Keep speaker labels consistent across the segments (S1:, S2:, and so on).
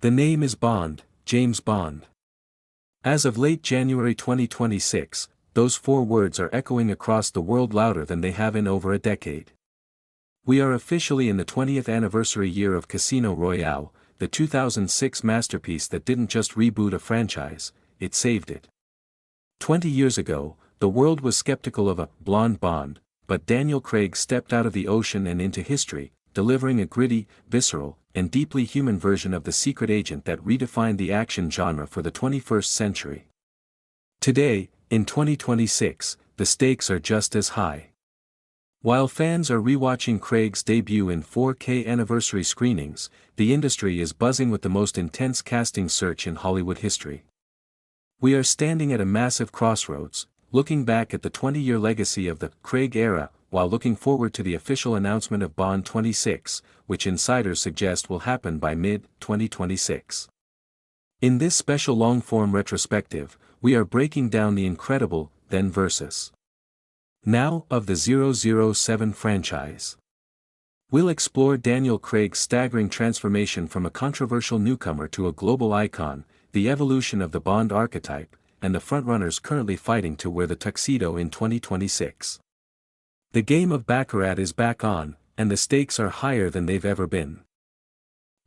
S1: The name is Bond, James Bond. As of late January 2026, those four words are echoing across the world louder than they have in over a decade. We are officially in the 20th anniversary year of Casino Royale, the 2006 masterpiece that didn't just reboot a franchise, it saved it. 20 years ago, the world was skeptical of a blonde Bond, but Daniel Craig stepped out of the ocean and into history, delivering a gritty, visceral, and deeply human version of the secret agent that redefined the action genre for the 21st century. Today, in 2026, the stakes are just as high. While fans are rewatching Craig's debut in 4K anniversary screenings, the industry is buzzing with the most intense casting search in Hollywood history. We are standing at a massive crossroads, looking back at the 20-year legacy of the Craig era, while looking forward to the official announcement of Bond 26, which insiders suggest will happen by mid-2026. In this special long-form retrospective, we are breaking down the incredible, then versus now of the 007 franchise. We'll explore Daniel Craig's staggering transformation from a controversial newcomer to a global icon, the evolution of the Bond archetype, and the frontrunners currently fighting to wear the tuxedo in 2026. The game of Baccarat is back on, and the stakes are higher than they've ever been.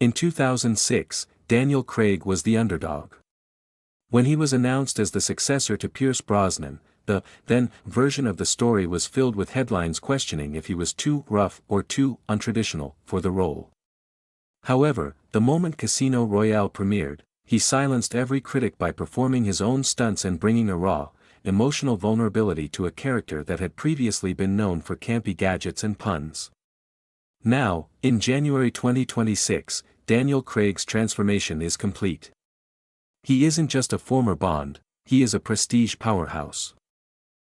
S1: In 2006, Daniel Craig was the underdog. When he was announced as the successor to Pierce Brosnan, the then version of the story was filled with headlines questioning if he was too rough or too untraditional for the role. However, the moment Casino Royale premiered, he silenced every critic by performing his own stunts and bringing a raw, emotional vulnerability to a character that had previously been known for campy gadgets and puns. Now, in January 2026, Daniel Craig's transformation is complete. He isn't just a former Bond, he is a prestige powerhouse.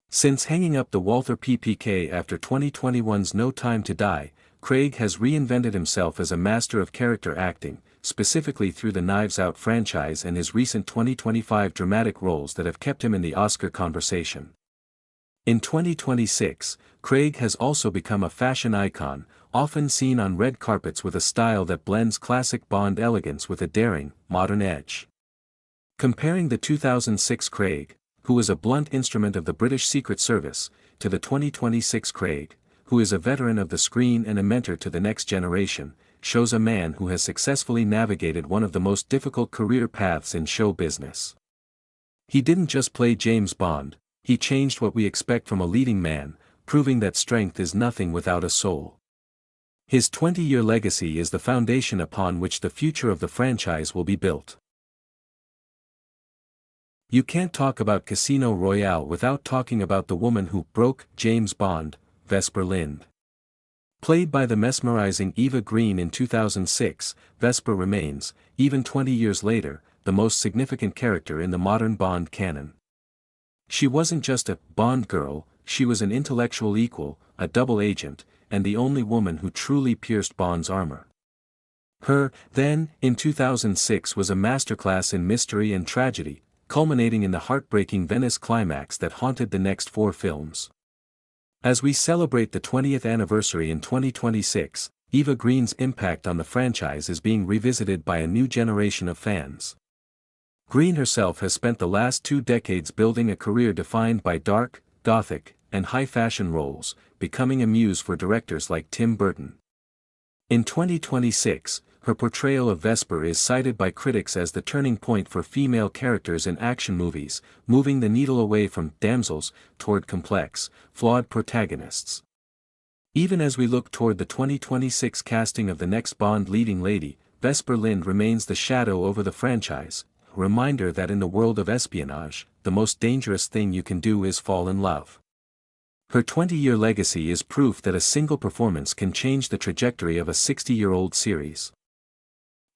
S1: Since hanging up the Walther PPK after 2021's No Time to Die, Craig has reinvented himself as a master of character acting, specifically through the Knives Out franchise and his recent 2025 dramatic roles that have kept him in the Oscar conversation. In 2026, Craig has also become a fashion icon, often seen on red carpets with a style that blends classic Bond elegance with a daring, modern edge. Comparing the 2006 Craig, who was a blunt instrument of the British Secret Service, to the 2026 Craig, who is a veteran of the screen and a mentor to the next generation, shows a man who has successfully navigated one of the most difficult career paths in show business. He didn't just play James Bond, he changed what we expect from a leading man, proving that strength is nothing without a soul. His 20-year legacy is the foundation upon which the future of the franchise will be built. You can't talk about Casino Royale without talking about the woman who broke James Bond, Vesper Lynd. Played by the mesmerizing Eva Green in 2006, Vesper remains, even 20 years later, the most significant character in the modern Bond canon. She wasn't just a Bond girl, she was an intellectual equal, a double agent, and the only woman who truly pierced Bond's armor. Her, then, in 2006 was a masterclass in mystery and tragedy, culminating in the heartbreaking Venice climax that haunted the next 4 films. As we celebrate the 20th anniversary in 2026, Eva Green's impact on the franchise is being revisited by a new generation of fans. Green herself has spent the last 2 decades building a career defined by dark, gothic, and high-fashion roles, becoming a muse for directors like Tim Burton. In 2026, her portrayal of Vesper is cited by critics as the turning point for female characters in action movies, moving the needle away from damsels toward complex, flawed protagonists. Even as we look toward the 2026 casting of the next Bond leading lady, Vesper Lynd remains the shadow over the franchise, a reminder that in the world of espionage, the most dangerous thing you can do is fall in love. Her 20-year legacy is proof that a single performance can change the trajectory of a 60-year-old series.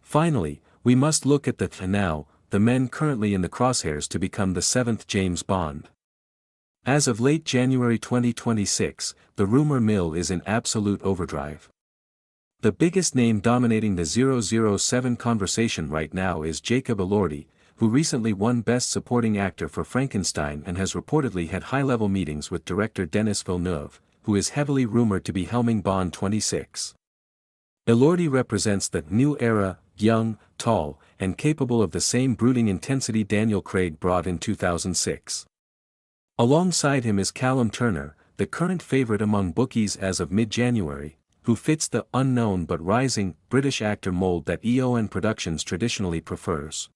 S1: Finally, we must look at the now, the men currently in the crosshairs to become the 7th James Bond. As of late January 2026, the rumor mill is in absolute overdrive. The biggest name dominating the 007 conversation right now is Jacob Elordi, who recently won Best Supporting Actor for Frankenstein and has reportedly had high-level meetings with director Denis Villeneuve, who is heavily rumored to be helming Bond 26. Elordi represents the new era, young, tall, and capable of the same brooding intensity Daniel Craig brought in 2006. Alongside him is Callum Turner, the current favorite among bookies as of mid-January, who fits the unknown but rising British actor mold that EON Productions traditionally prefers.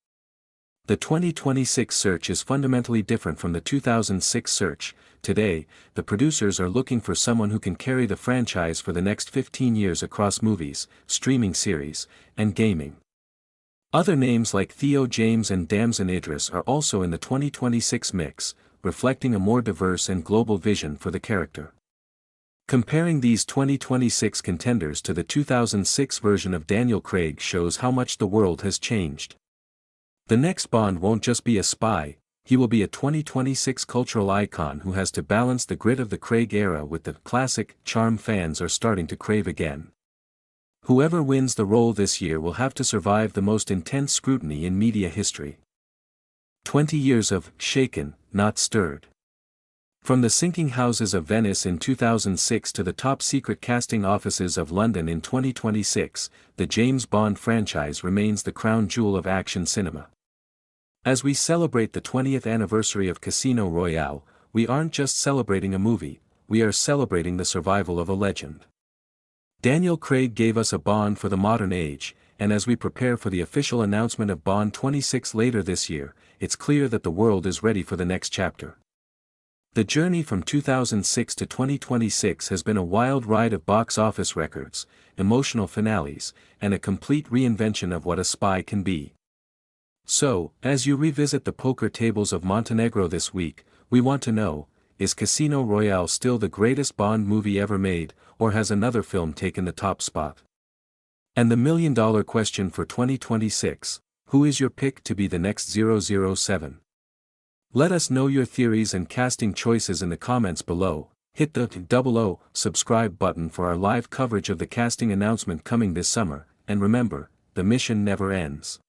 S1: The 2026 search is fundamentally different from the 2006 search. Today, the producers are looking for someone who can carry the franchise for the next 15 years across movies, streaming series, and gaming. Other names like Theo James and Damson Idris are also in the 2026 mix, reflecting a more diverse and global vision for the character. Comparing these 2026 contenders to the 2006 version of Daniel Craig shows how much the world has changed. The next Bond won't just be a spy, he will be a 2026 cultural icon who has to balance the grit of the Craig era with the classic charm fans are starting to crave again. Whoever wins the role this year will have to survive the most intense scrutiny in media history. 20 years of shaken, not stirred. From the sinking houses of Venice in 2006 to the top-secret casting offices of London in 2026, the James Bond franchise remains the crown jewel of action cinema. As we celebrate the 20th anniversary of Casino Royale, we aren't just celebrating a movie, we are celebrating the survival of a legend. Daniel Craig gave us a Bond for the modern age, and as we prepare for the official announcement of Bond 26 later this year, it's clear that the world is ready for the next chapter. The journey from 2006 to 2026 has been a wild ride of box office records, emotional finales, and a complete reinvention of what a spy can be. So, as you revisit the poker tables of Montenegro this week, we want to know, is Casino Royale still the greatest Bond movie ever made, or has another film taken the top spot? And the million-dollar question for 2026, who is your pick to be the next 007? Let us know your theories and casting choices in the comments below. Hit the subscribe button for our live coverage of the casting announcement coming this summer, and remember, the mission never ends.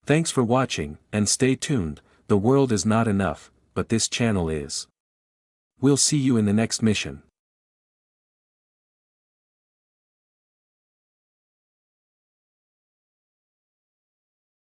S1: Thanks for watching, and stay tuned, the world is not enough, but this channel is. We'll see you in the next mission.